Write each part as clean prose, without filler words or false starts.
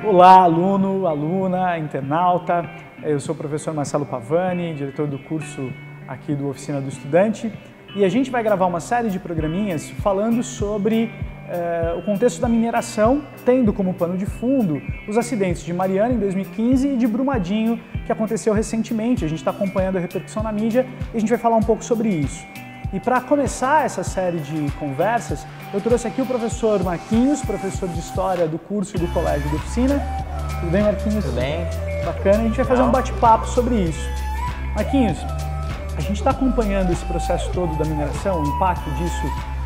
Olá, aluno, aluna, internauta. Eu sou o professor Marcelo Pavani, diretor do curso aqui do Oficina do Estudante, e a gente vai gravar uma série de programinhas falando sobre o contexto da mineração, tendo como pano de fundo os acidentes de Mariana em 2015 e de Brumadinho, que aconteceu recentemente. A gente está acompanhando a repercussão na mídia e a gente vai falar um pouco sobre isso. E para começar essa série de conversas, eu trouxe aqui o professor Marquinhos, professor de História do curso e do Colégio da Oficina. Tudo bem, Marquinhos? Tudo bem. Bacana, a gente vai fazer um bate-papo sobre isso. Marquinhos, a gente está acompanhando esse processo todo da mineração, o impacto disso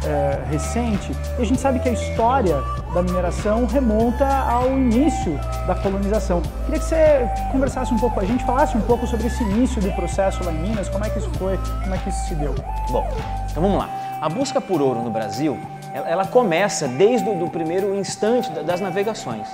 recente, e a gente sabe que a história da mineração remonta ao início da colonização. Queria que você conversasse um pouco com a gente, falasse um pouco sobre esse início do processo lá em Minas, como é que isso foi, como é que isso se deu. Bom, então vamos lá. A busca por ouro no Brasil, ela começa desde o primeiro instante das navegações.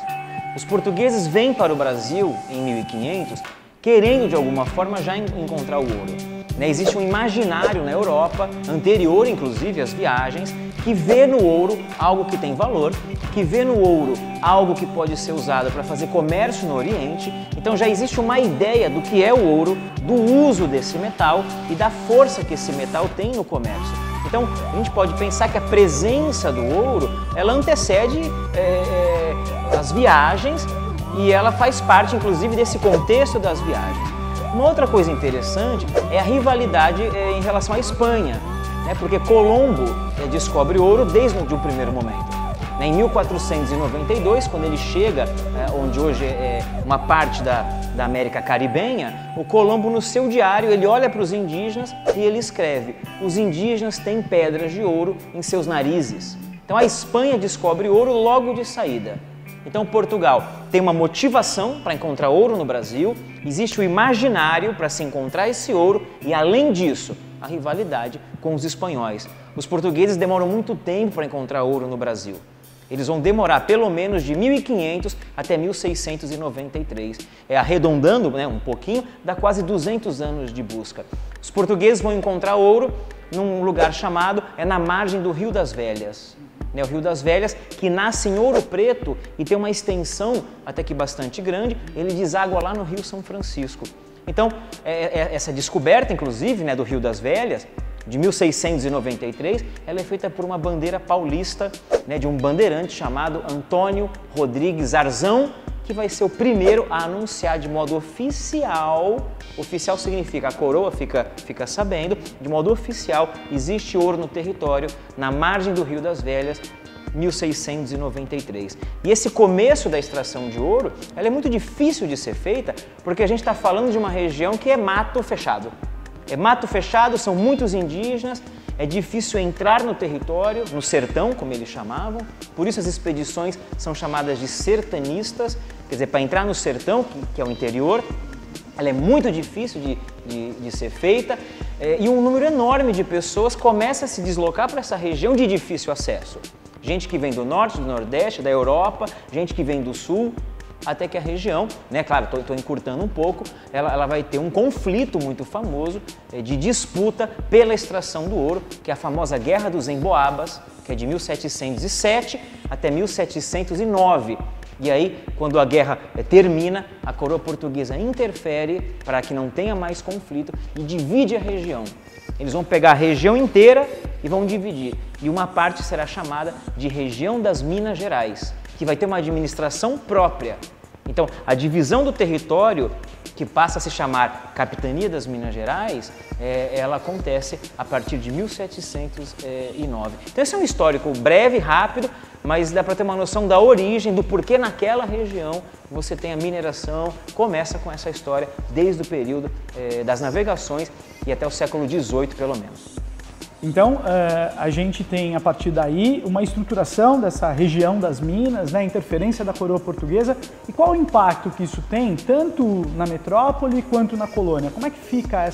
Os portugueses vêm para o Brasil em 1500 querendo de alguma forma já encontrar o ouro. Existe um imaginário na Europa, anterior inclusive às viagens, que vê no ouro algo que tem valor, que vê no ouro algo que pode ser usado para fazer comércio no Oriente. Então já existe uma ideia do que é o ouro, do uso desse metal e da força que esse metal tem no comércio. Então a gente pode pensar que a presença do ouro, ela antecede as viagens e ela faz parte inclusive desse contexto das viagens. Uma outra coisa interessante é a rivalidade em relação à Espanha, porque Colombo descobre ouro desde o primeiro momento. Em 1492, quando ele chega onde hoje é uma parte da América Caribenha, o Colombo, no seu diário, ele olha para os indígenas e ele escreve: os indígenas têm pedras de ouro em seus narizes. Então a Espanha descobre ouro logo de saída. Então Portugal tem uma motivação para encontrar ouro no Brasil, existe o imaginário para se encontrar esse ouro e, além disso, a rivalidade com os espanhóis. Os portugueses demoram muito tempo para encontrar ouro no Brasil. Eles vão demorar pelo menos de 1500 até 1693. Arredondando um pouquinho, dá quase 200 anos de busca. Os portugueses vão encontrar ouro num lugar chamado, na margem do Rio das Velhas. O Rio das Velhas, que nasce em Ouro Preto e tem uma extensão até que bastante grande, ele deságua lá no Rio São Francisco. Então, essa descoberta, inclusive, do Rio das Velhas, de 1693, ela é feita por uma bandeira paulista, de um bandeirante chamado Antônio Rodrigues Arzão, que vai ser o primeiro a anunciar de modo oficial, oficial significa a coroa fica sabendo, de modo oficial, existe ouro no território, na margem do Rio das Velhas, 1693. E esse começo da extração de ouro, ela é muito difícil de ser feita, porque a gente está falando de uma região que é mato fechado. É mato fechado, são muitos indígenas, é difícil entrar no território, no sertão, como eles chamavam, por isso as expedições são chamadas de sertanistas, quer dizer, para entrar no sertão, que é o interior, ela é muito difícil de ser feita, e um número enorme de pessoas começa a se deslocar para essa região de difícil acesso. Gente que vem do norte, do nordeste, da Europa, gente que vem do sul, até que a região, claro, estou encurtando um pouco, ela vai ter um conflito muito famoso de disputa pela extração do ouro, que é a famosa Guerra dos Emboabas, que é de 1707 até 1709. E aí, quando a guerra termina, a coroa portuguesa interfere para que não tenha mais conflito e divide a região. Eles vão pegar a região inteira e vão dividir. E uma parte será chamada de região das Minas Gerais, que vai ter uma administração própria. Então, a divisão do território, que passa a se chamar Capitania das Minas Gerais, ela acontece a partir de 1709. Então, esse é um histórico breve, rápido, mas dá para ter uma noção da origem, do porquê naquela região você tem a mineração, começa com essa história desde o período das navegações e até o século XVIII, pelo menos. Então, a gente tem, a partir daí, uma estruturação dessa região das Minas, a interferência da coroa portuguesa. E qual o impacto que isso tem, tanto na metrópole quanto na colônia? Como é que fica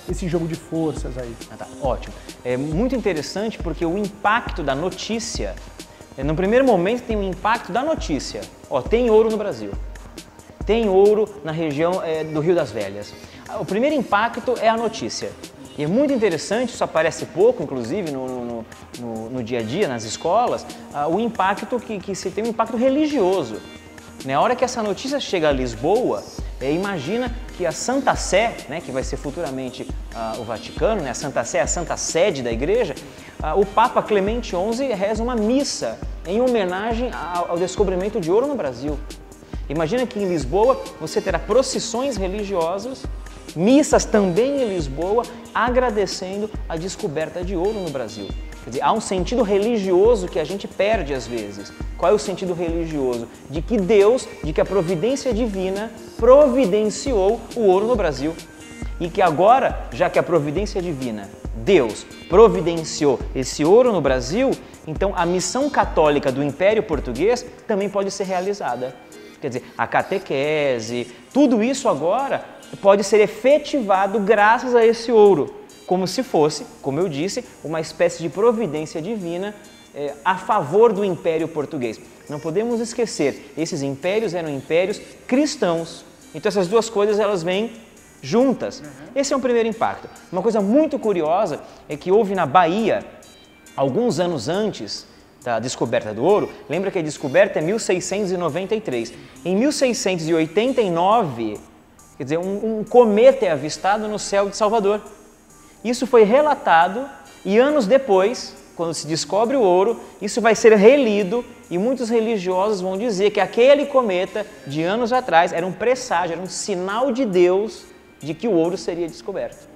esse jogo de forças aí? Tá, ótimo. É muito interessante porque o impacto da notícia, no primeiro momento tem o impacto da notícia. Tem ouro no Brasil, tem ouro na região do Rio das Velhas. O primeiro impacto é a notícia. E é muito interessante, isso aparece pouco, inclusive, no dia a dia, nas escolas, o impacto que se tem um impacto religioso. Na hora que essa notícia chega a Lisboa, imagina que a Santa Sé, né, que vai ser futuramente o Vaticano, né, a Santa Sé é a Santa Sede da Igreja, o Papa Clemente XI reza uma missa em homenagem ao descobrimento de ouro no Brasil. Imagina que em Lisboa você terá procissões religiosas, missas também em Lisboa, agradecendo a descoberta de ouro no Brasil. Quer dizer, há um sentido religioso que a gente perde às vezes. Qual é o sentido religioso? De que Deus, de que a providência divina providenciou o ouro no Brasil. E que agora, já que a providência divina, Deus, providenciou esse ouro no Brasil, então a missão católica do Império Português também pode ser realizada. Quer dizer, a catequese, tudo isso agora pode ser efetivado graças a esse ouro, como se fosse, como eu disse, uma espécie de providência divina a favor do Império Português. Não podemos esquecer, esses impérios eram impérios cristãos, então essas duas coisas elas vêm juntas. Esse é um primeiro impacto. Uma coisa muito curiosa é que houve na Bahia, alguns anos antes da descoberta do ouro, lembra que a descoberta é 1693. Em 1689, quer dizer, um cometa é avistado no céu de Salvador. Isso foi relatado e anos depois, quando se descobre o ouro, isso vai ser relido e muitos religiosos vão dizer que aquele cometa de anos atrás era um presságio, era um sinal de Deus de que o ouro seria descoberto.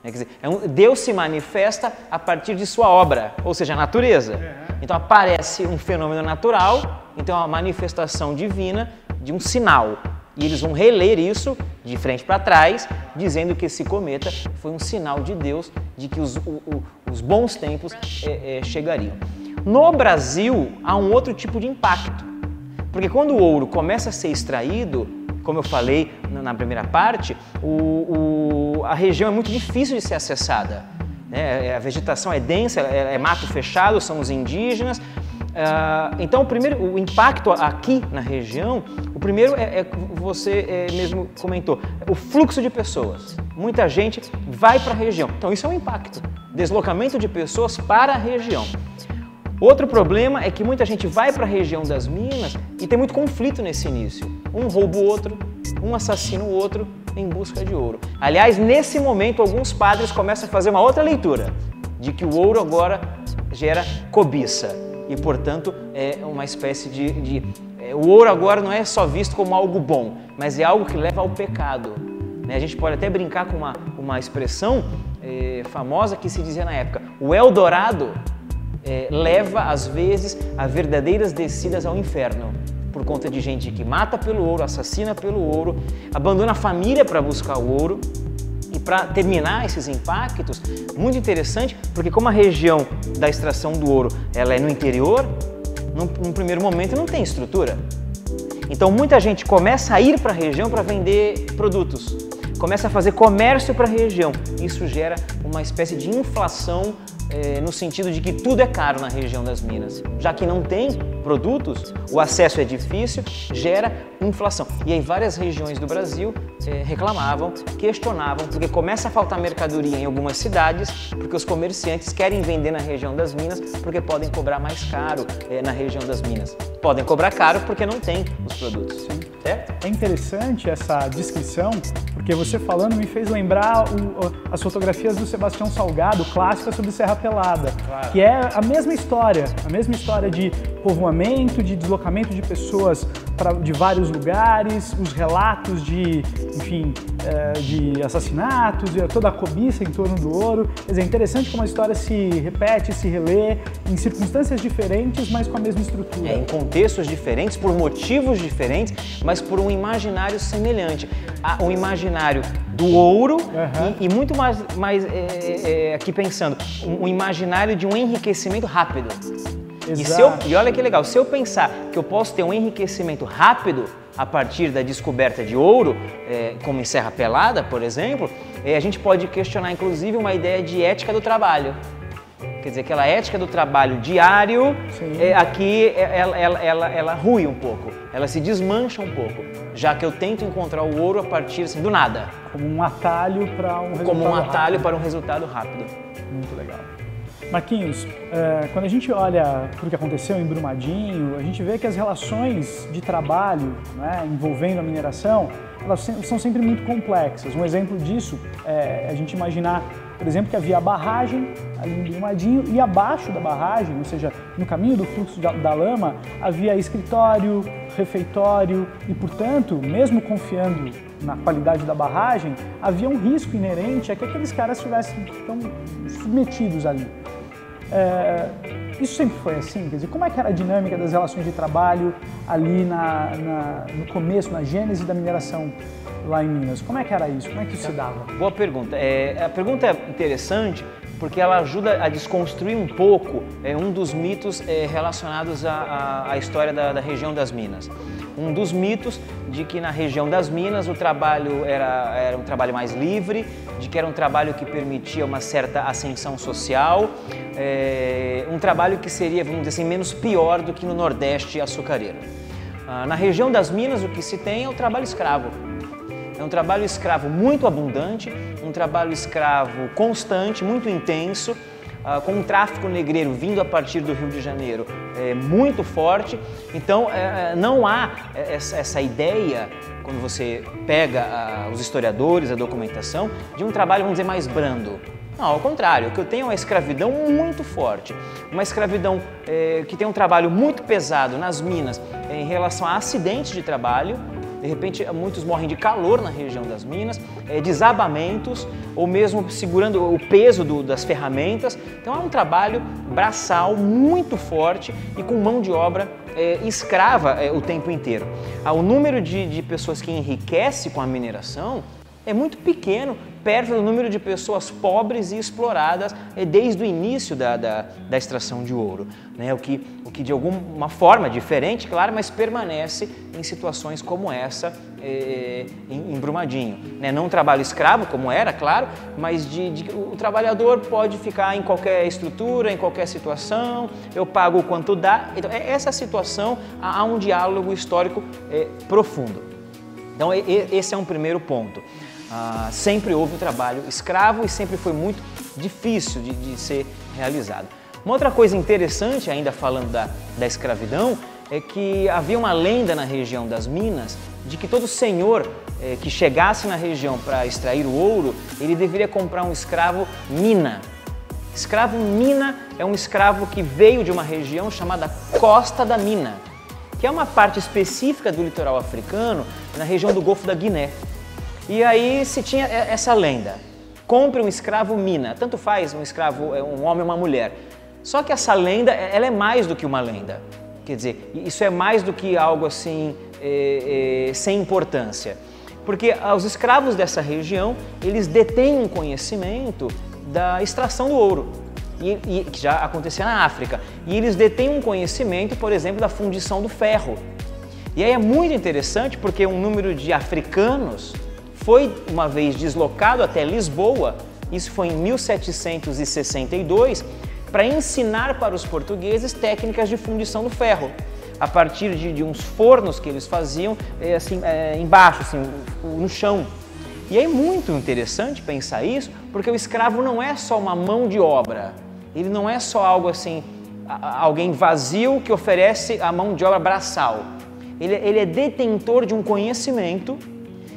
Quer dizer, Deus se manifesta a partir de sua obra, ou seja, a natureza. Então aparece um fenômeno natural, então a manifestação divina de um sinal. E eles vão reler isso de frente para trás, dizendo que esse cometa foi um sinal de Deus de que os bons tempos chegariam. No Brasil, há um outro tipo de impacto, porque quando o ouro começa a ser extraído, como eu falei na primeira parte, a região é muito difícil de ser acessada. A vegetação é densa, é mato fechado, são os indígenas. Então, o impacto aqui na região, o primeiro você mesmo comentou, o fluxo de pessoas. Muita gente vai para a região. Então, isso é um impacto. Deslocamento de pessoas para a região. Outro problema é que muita gente vai para a região das minas e tem muito conflito nesse início. Um rouba o outro, um assassina o outro em busca de ouro. Aliás, nesse momento, alguns padres começam a fazer uma outra leitura, de que o ouro agora gera cobiça. E, portanto, é uma espécie o ouro agora não é só visto como algo bom, mas é algo que leva ao pecado. A gente pode até brincar com uma expressão famosa que se dizia na época: o Eldorado leva, às vezes, a verdadeiras descidas ao inferno, por conta de gente que mata pelo ouro, assassina pelo ouro, abandona a família para buscar o ouro. E para terminar esses impactos, muito interessante, porque como a região da extração do ouro ela é no interior, num primeiro momento não tem estrutura. Então muita gente começa a ir para a região para vender produtos, começa a fazer comércio para a região. Isso gera uma espécie de inflação no sentido de que tudo é caro na região das minas. Já que não tem produtos, o acesso é difícil, gera inflação. E aí várias regiões do Brasil reclamavam, questionavam, porque começa a faltar mercadoria em algumas cidades, porque os comerciantes querem vender na região das minas, porque podem cobrar mais caro na região das minas. Podem cobrar caro porque não tem os produtos. É interessante essa descrição, porque você falando me fez lembrar as fotografias do Sebastião Salgado, clássica sobre Serra Pelada, claro. Que é a mesma história de povoamento, de deslocamento de pessoas de vários lugares, os relatos de assassinatos e toda a cobiça em torno do ouro. Quer dizer, é interessante como a história se repete, se relê em circunstâncias diferentes, mas com a mesma estrutura. Em contextos diferentes, por motivos diferentes, mas por um imaginário semelhante. Um imaginário do ouro e muito mais aqui pensando, um imaginário de um enriquecimento rápido. E olha que legal, se eu pensar que eu posso ter um enriquecimento rápido a partir da descoberta de ouro, como em Serra Pelada, por exemplo, a gente pode questionar inclusive uma ideia de ética do trabalho. Quer dizer, aquela ética do trabalho diário, aqui ela rui um pouco, ela se desmancha um pouco, já que eu tento encontrar o ouro a partir do nada. Como um atalho para um resultado rápido. Como um atalho para um resultado rápido. Muito legal. Marquinhos, quando a gente olha para o que aconteceu em Brumadinho, a gente vê que as relações de trabalho, né, envolvendo a mineração, elas são sempre muito complexas. Um exemplo disso é a gente imaginar, por exemplo, que havia a barragem ali em Brumadinho e abaixo da barragem, ou seja, no caminho do fluxo da lama, havia escritório, refeitório e, portanto, mesmo confiando na qualidade da barragem, havia um risco inerente a que aqueles caras estivessem tão submetidos ali. Isso sempre foi assim? Quer dizer, como é que era a dinâmica das relações de trabalho ali no começo, na gênese da mineração lá em Minas? Como é que era isso? Como é que isso se dava? Boa pergunta. A pergunta é interessante porque ela ajuda a desconstruir um pouco um dos mitos relacionados à história da região das Minas. Um dos mitos de que na região das Minas o trabalho era um trabalho mais livre, de que era um trabalho que permitia uma certa ascensão social, um trabalho que seria, vamos dizer assim, menos pior do que no Nordeste açucareiro. Na região das Minas o que se tem é o trabalho escravo. É um trabalho escravo muito abundante, um trabalho escravo constante, muito intenso, com um tráfico negreiro vindo a partir do Rio de Janeiro muito forte. Então não há essa ideia, quando você pega os historiadores, a documentação, de um trabalho, vamos dizer, mais brando. Não, ao contrário, o que eu tenho é uma escravidão muito forte, uma escravidão que tem um trabalho muito pesado nas minas em relação a acidentes de trabalho. De repente, muitos morrem de calor na região das minas, desabamentos, ou mesmo segurando o peso das ferramentas. Então, é um trabalho braçal muito forte e com mão de obra escrava o tempo inteiro. O número de pessoas que enriquece com a mineração é muito pequeno, perto do número de pessoas pobres e exploradas desde o início da extração de ouro, né? O que de alguma forma diferente, claro, mas permanece em situações como essa em Brumadinho, né? Não um trabalho escravo como era, claro, mas o trabalhador pode ficar em qualquer estrutura, em qualquer situação, eu pago o quanto dá. Então, essa situação há um diálogo histórico profundo. Então, esse é um primeiro ponto. Sempre houve um trabalho escravo e sempre foi muito difícil de ser realizado. Uma outra coisa interessante, ainda falando da escravidão, é que havia uma lenda na região das Minas de que todo senhor que chegasse na região para extrair o ouro, ele deveria comprar um escravo mina. Escravo mina é um escravo que veio de uma região chamada Costa da Mina, que é uma parte específica do litoral africano, na região do Golfo da Guiné. E aí se tinha essa lenda, compre um escravo mina, tanto faz um escravo, um homem ou uma mulher. Só que essa lenda, ela é mais do que uma lenda, quer dizer, isso é mais do que algo assim, sem importância. Porque os escravos dessa região, eles detêm um conhecimento da extração do ouro, que já acontecia na África. E eles detêm um conhecimento, por exemplo, da fundição do ferro. E aí é muito interessante porque um número de africanos foi uma vez deslocado até Lisboa, isso foi em 1762, para ensinar para os portugueses técnicas de fundição do ferro, a partir de uns fornos que eles faziam embaixo, assim, no chão. E é muito interessante pensar isso, porque o escravo não é só uma mão de obra, ele não é só algo assim, alguém vazio que oferece a mão de obra braçal. Ele é detentor de um conhecimento.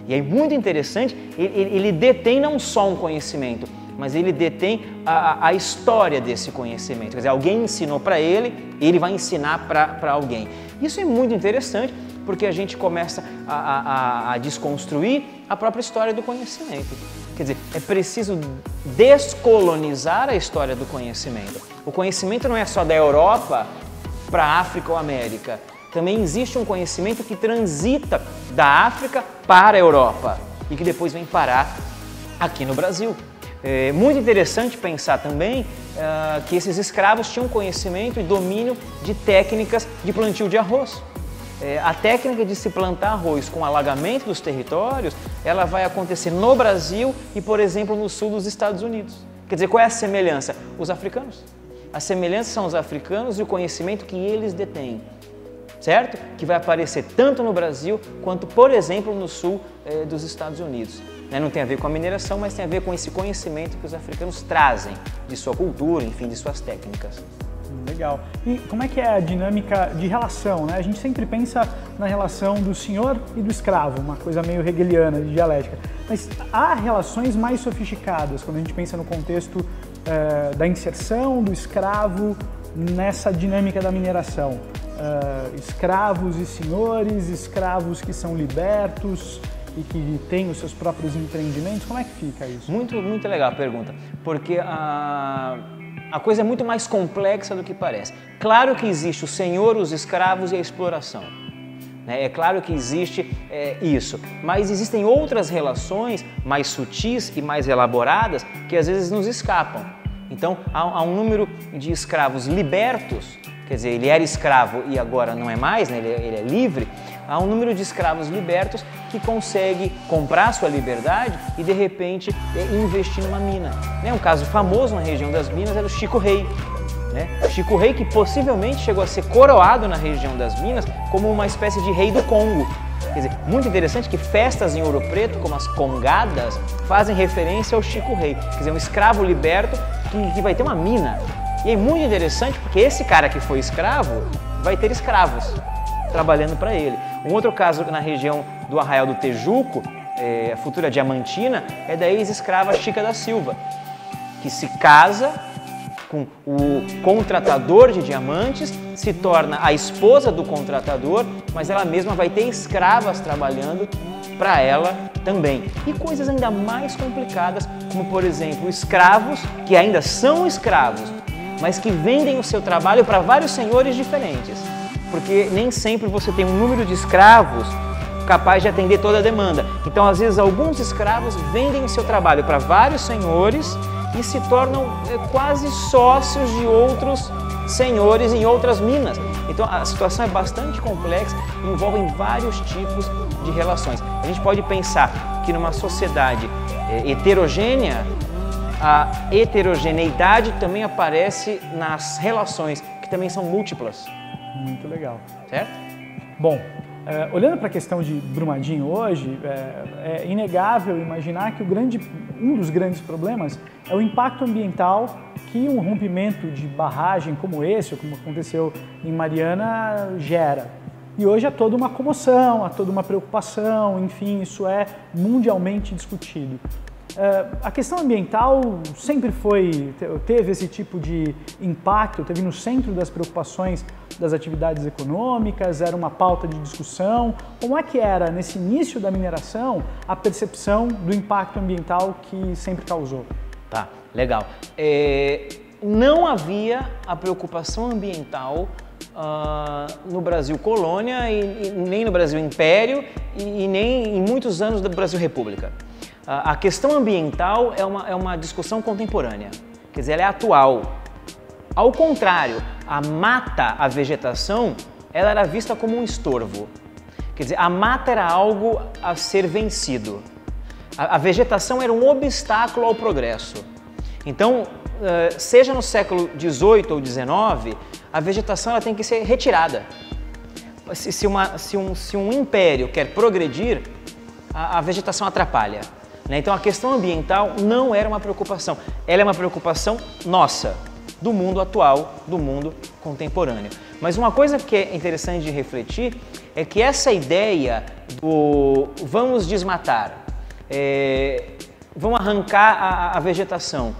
E é muito interessante, ele detém não só um conhecimento, mas ele detém a história desse conhecimento. Quer dizer, alguém ensinou para ele vai ensinar para alguém. Isso é muito interessante porque a gente começa a desconstruir a própria história do conhecimento. Quer dizer, é preciso descolonizar a história do conhecimento. O conhecimento não é só da Europa para a África ou América. Também existe um conhecimento que transita da África para a Europa e que depois vem parar aqui no Brasil. É muito interessante pensar também que esses escravos tinham conhecimento e domínio de técnicas de plantio de arroz. A técnica de se plantar arroz com alagamento dos territórios, ela vai acontecer no Brasil e, por exemplo, no sul dos Estados Unidos. Quer dizer, qual é a semelhança? Os africanos. A semelhança são os africanos e o conhecimento que eles detêm. Certo? Que vai aparecer tanto no Brasil quanto, por exemplo, no sul dos Estados Unidos. né? Não tem a ver com a mineração, mas tem a ver com esse conhecimento que os africanos trazem de sua cultura, enfim, de suas técnicas. Legal. E como é que é a dinâmica de relação, né? A gente sempre pensa na relação do senhor e do escravo, uma coisa meio hegeliana, de dialética. Mas há relações mais sofisticadas quando a gente pensa no contexto da inserção do escravo nessa dinâmica da mineração. Escravos e senhores, escravos que são libertos e que têm os seus próprios empreendimentos. Como é que fica isso? Muito, muito legal a pergunta, porque a coisa é muito mais complexa do que parece. Claro que existe o senhor, os escravos e a exploração. É claro que existe isso, mas existem outras relações mais sutis e mais elaboradas que às vezes nos escapam. Então, há um número de escravos libertos, quer dizer, ele era escravo e agora não é mais, né? Ele é livre. Há um número de escravos libertos que consegue comprar sua liberdade e, de repente, investir numa mina. Um caso famoso na região das Minas era o Chico Rei. O Chico Rei, que possivelmente chegou a ser coroado na região das Minas como uma espécie de rei do Congo. Quer dizer, muito interessante que festas em Ouro Preto, como as congadas, fazem referência ao Chico Rei. Quer dizer, um escravo liberto que vai ter uma mina. E é muito interessante porque esse cara que foi escravo vai ter escravos trabalhando para ele. Um outro caso na região do Arraial do Tejuco, a futura Diamantina, é da ex-escrava Chica da Silva, que se casa com o contratador de diamantes, se torna a esposa do contratador, mas ela mesma vai ter escravas trabalhando para ela também. E coisas ainda mais complicadas, como por exemplo, escravos que ainda são escravos, mas que vendem o seu trabalho para vários senhores diferentes. Porque nem sempre você tem um número de escravos capaz de atender toda a demanda. Então, às vezes, alguns escravos vendem o seu trabalho para vários senhores e se tornam quase sócios de outros senhores em outras minas. Então, a situação é bastante complexa e envolve vários tipos de relações. A gente pode pensar que numa sociedade heterogênea, a heterogeneidade também aparece nas relações, que também são múltiplas. Muito legal. Certo? Bom, olhando para a questão de Brumadinho hoje, é inegável imaginar que um dos grandes problemas é o impacto ambiental que um rompimento de barragem como esse, ou como aconteceu em Mariana, gera. E hoje há toda uma comoção, há toda uma preocupação, enfim, isso é mundialmente discutido. A questão ambiental sempre teve esse tipo de impacto, teve no centro das preocupações das atividades econômicas, era uma pauta de discussão. Como é que era, nesse início da mineração, a percepção do impacto ambiental que sempre causou? Tá, legal. Não havia a preocupação ambiental no Brasil colônia, e nem no Brasil império, e nem em muitos anos do Brasil república. A questão ambiental é uma discussão contemporânea, quer dizer, ela é atual. Ao contrário, a mata, a vegetação, ela era vista como um estorvo. Quer dizer, a mata era algo a ser vencido. A vegetação era um obstáculo ao progresso. Então, seja no século XVIII ou XIX, a vegetação ela tem que ser retirada. Se um império quer progredir, a vegetação atrapalha. Então a questão ambiental não era uma preocupação, ela é uma preocupação nossa, do mundo atual, do mundo contemporâneo. Mas uma coisa que é interessante de refletir é que essa ideia do vamos desmatar, vamos arrancar a vegetação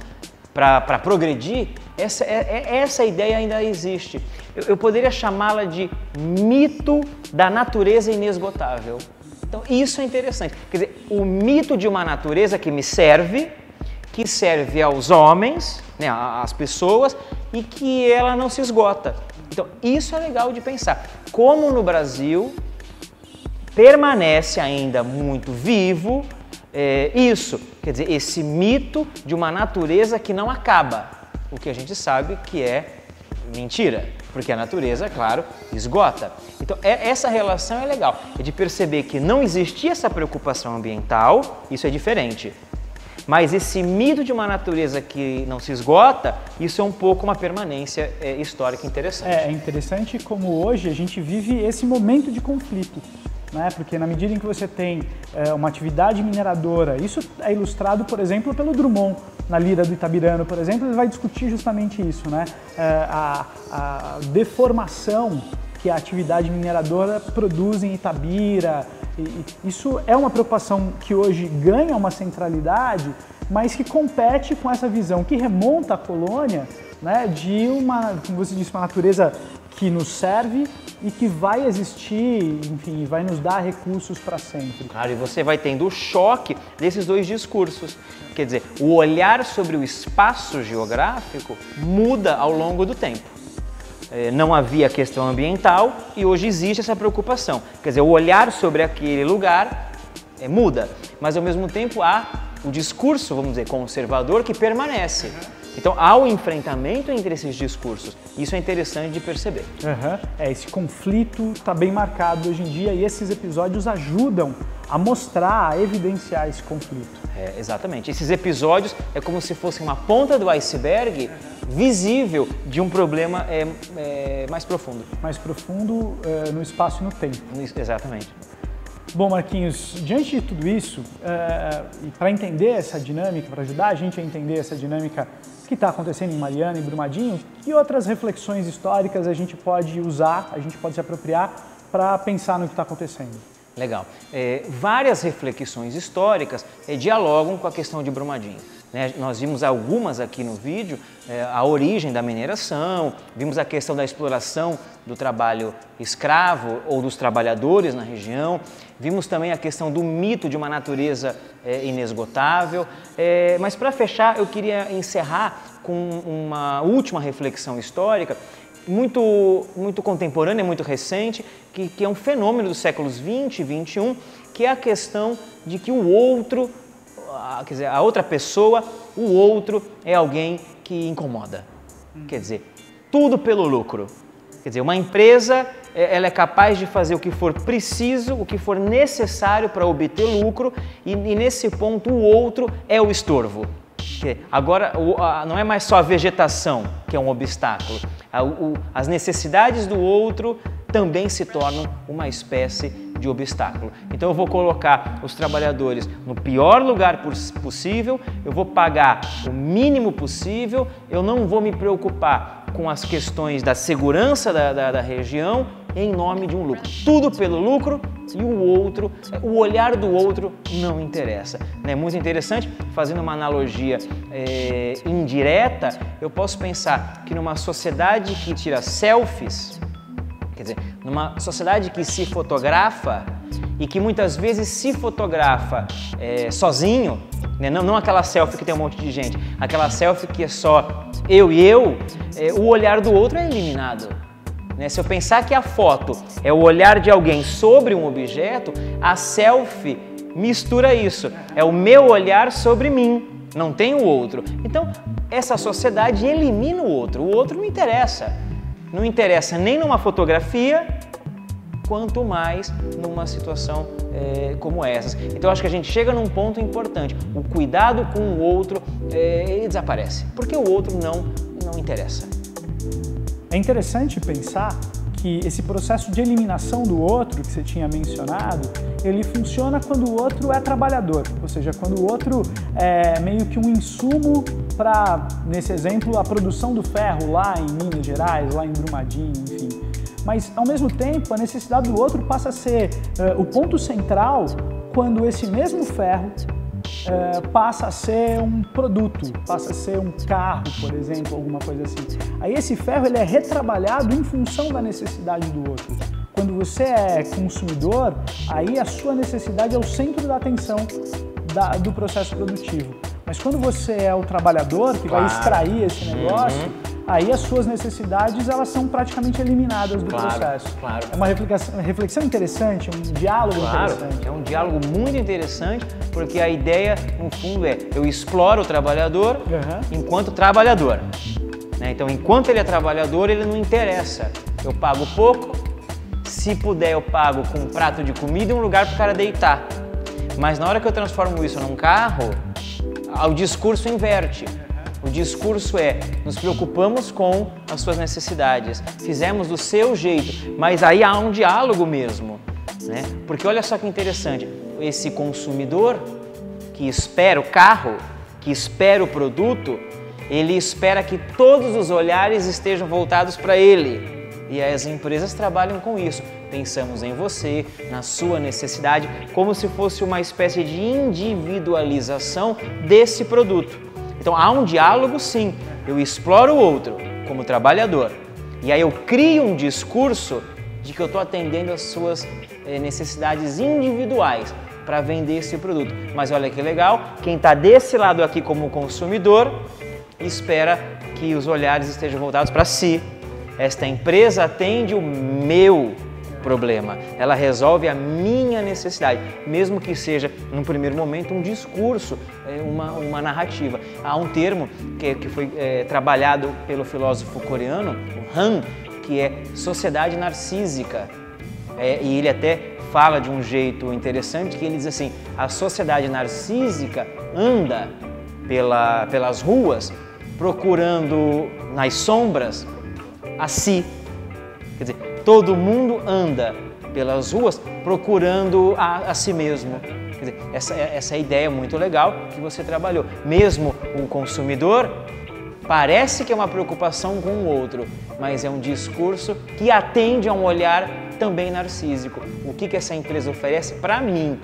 para progredir, essa ideia ainda existe. Eu poderia chamá-la de mito da natureza inesgotável. Então, isso é interessante. Quer dizer, o mito de uma natureza que me serve, que serve aos homens, né, às pessoas, e que ela não se esgota. Então, isso é legal de pensar. Como no Brasil permanece ainda muito vivo isso, quer dizer, esse mito de uma natureza que não acaba. O que a gente sabe que é mentira. Porque a natureza, claro, esgota. Então, essa relação é legal, é de perceber que não existia essa preocupação ambiental, isso é diferente. Mas esse mito de uma natureza que não se esgota, isso é um pouco uma permanência histórica interessante. É interessante como hoje a gente vive esse momento de conflito. né? Porque na medida em que você tem uma atividade mineradora, isso é ilustrado, por exemplo, pelo Drummond, na Lira do Itabirano, por exemplo, ele vai discutir justamente isso, né? A deformação que a atividade mineradora produz em Itabira. Isso é uma preocupação que hoje ganha uma centralidade, mas que compete com essa visão que remonta à colônia, né, de uma, como você disse, uma natureza que nos serve e que vai existir, enfim, vai nos dar recursos para sempre. Claro, e você vai tendo o choque desses dois discursos. Quer dizer, o olhar sobre o espaço geográfico muda ao longo do tempo. Não havia questão ambiental e hoje existe essa preocupação. Quer dizer, o olhar sobre aquele lugar muda, mas ao mesmo tempo há o discurso, vamos dizer, conservador que permanece. Então há o enfrentamento entre esses discursos. Isso é interessante de perceber. Esse conflito está bem marcado hoje em dia e esses episódios ajudam a mostrar, a evidenciar esse conflito. Exatamente. Esses episódios é como se fosse uma ponta do iceberg visível de um problema mais profundo. Mais profundo no espaço e no tempo. Exatamente. Bom, Marquinhos, diante de tudo isso, e para entender essa dinâmica, para ajudar a gente a entender essa dinâmica que está acontecendo em Mariana e Brumadinho, que outras reflexões históricas a gente pode usar, a gente pode se apropriar para pensar no que está acontecendo? Legal. Várias reflexões históricas dialogam com a questão de Brumadinho. Nós vimos algumas aqui no vídeo, a origem da mineração, vimos a questão da exploração do trabalho escravo ou dos trabalhadores na região, vimos também a questão do mito de uma natureza inesgotável, mas para fechar eu queria encerrar com uma última reflexão histórica muito contemporânea, muito recente, que é um fenômeno dos séculos 20 e 21, que é a questão de que o outro, quer dizer, a outra pessoa, o outro é alguém que incomoda. Quer dizer, tudo pelo lucro. Quer dizer, uma empresa, ela é capaz de fazer o que for preciso, o que for necessário para obter lucro e nesse ponto o outro é o estorvo. Agora, não é mais só a vegetação que é um obstáculo, as necessidades do outro também se tornam uma espécie de obstáculo. Então eu vou colocar os trabalhadores no pior lugar possível, eu vou pagar o mínimo possível, eu não vou me preocupar com as questões da segurança da região em nome de um lucro. Tudo pelo lucro e o olhar do outro não interessa. É muito interessante, fazendo uma analogia indireta, eu posso pensar que numa sociedade que tira selfies, quer dizer, numa sociedade que se fotografa e que muitas vezes se fotografa sozinho, né? Não aquela selfie que tem um monte de gente, aquela selfie que é só eu e eu, o olhar do outro é eliminado. Né? Se eu pensar que a foto é o olhar de alguém sobre um objeto, a selfie mistura isso, é o meu olhar sobre mim, não tem o outro. Então, essa sociedade elimina o outro não interessa. Não interessa nem numa fotografia, quanto mais numa situação como essas. Então acho que a gente chega num ponto importante, o cuidado com o outro ele desaparece, porque o outro não interessa. É interessante pensar que esse processo de eliminação do outro que você tinha mencionado, ele funciona quando o outro é trabalhador, ou seja, quando o outro é meio que um insumo para, nesse exemplo, a produção do ferro lá em Minas Gerais, lá em Brumadinho, enfim. Mas, ao mesmo tempo, a necessidade do outro passa a ser o ponto central quando esse mesmo ferro passa a ser um produto, passa a ser um carro, por exemplo, alguma coisa assim. Aí esse ferro ele é retrabalhado em função da necessidade do outro. Quando você é consumidor, aí a sua necessidade é o centro da atenção do processo produtivo. Mas quando você é o trabalhador que vai extrair esse negócio, aí as suas necessidades elas são praticamente eliminadas do processo. Claro. É uma reflexão interessante, um diálogo interessante. É um diálogo muito interessante, porque a ideia, no fundo, é eu exploro o trabalhador enquanto trabalhador. Né? Então, enquanto ele é trabalhador, ele não interessa. Eu pago pouco, se puder eu pago com um prato de comida e um lugar para o cara deitar. Mas na hora que eu transformo isso num carro, o discurso inverte. O discurso é, nos preocupamos com as suas necessidades, fizemos do seu jeito, mas aí há um diálogo mesmo. né? Porque olha só que interessante, esse consumidor que espera o carro, que espera o produto, ele espera que todos os olhares estejam voltados para ele. E as empresas trabalham com isso. Pensamos em você, na sua necessidade, como se fosse uma espécie de individualização desse produto. Então há um diálogo, sim. Eu exploro o outro como trabalhador. E aí eu crio um discurso de que eu estou atendendo às suas necessidades individuais para vender esse produto. Mas olha que legal, quem está desse lado aqui como consumidor espera que os olhares estejam voltados para si. Esta empresa atende o meu problema, ela resolve a minha necessidade, mesmo que seja, num primeiro momento, um discurso, uma narrativa. Há um termo que foi trabalhado pelo filósofo coreano, o Han, que é sociedade narcísica. E ele até fala de um jeito interessante, que ele diz assim, a sociedade narcísica anda pelas ruas procurando nas sombras a si. Quer dizer, todo mundo anda pelas ruas procurando a si mesmo. Quer dizer, essa ideia é muito legal que você trabalhou. Mesmo o consumidor parece que é uma preocupação com o outro, mas é um discurso que atende a um olhar também narcísico. O que essa empresa oferece para mim,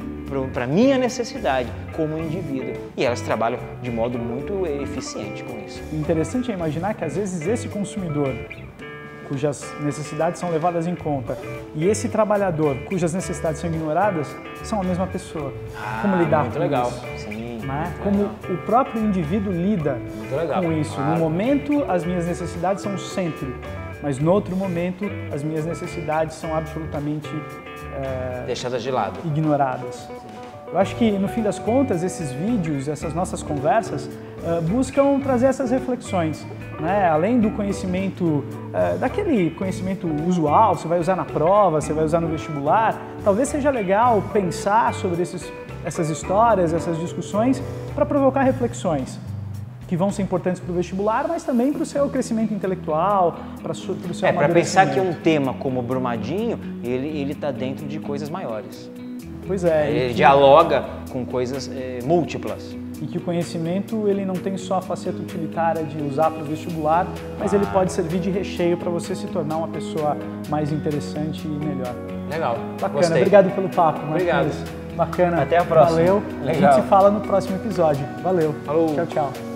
para minha necessidade como indivíduo. E elas trabalham de modo muito eficiente com isso. O interessante é imaginar que às vezes esse consumidor, cujas necessidades são levadas em conta, e esse trabalhador, cujas necessidades são ignoradas, são a mesma pessoa. Como lidar muito com legal. isso? Sim, Né? Como o próprio indivíduo lida com isso. Claro. No momento, as minhas necessidades são o centro, mas no outro momento, as minhas necessidades são absolutamente deixadas de lado. ignoradas. Eu acho que, no fim das contas, esses vídeos, essas nossas conversas, buscam trazer essas reflexões. Né? Além do conhecimento, daquele conhecimento usual, você vai usar na prova, você vai usar no vestibular, talvez seja legal pensar sobre essas histórias, essas discussões, para provocar reflexões que vão ser importantes para o vestibular, mas também para o seu crescimento intelectual, para o seu amadurecimento. Para pensar que um tema como Brumadinho, ele está dentro de coisas maiores. Pois é. Ele dialoga com coisas múltiplas. E que o conhecimento ele não tem só a faceta utilitária de usar para o vestibular, mas ele pode servir de recheio para você se tornar uma pessoa mais interessante e melhor. Legal. Bacana, Gostei. Obrigado pelo papo. Obrigado. Bacana. Até a próxima. Valeu. Legal. A gente se fala no próximo episódio. Valeu. Falou. Tchau, tchau.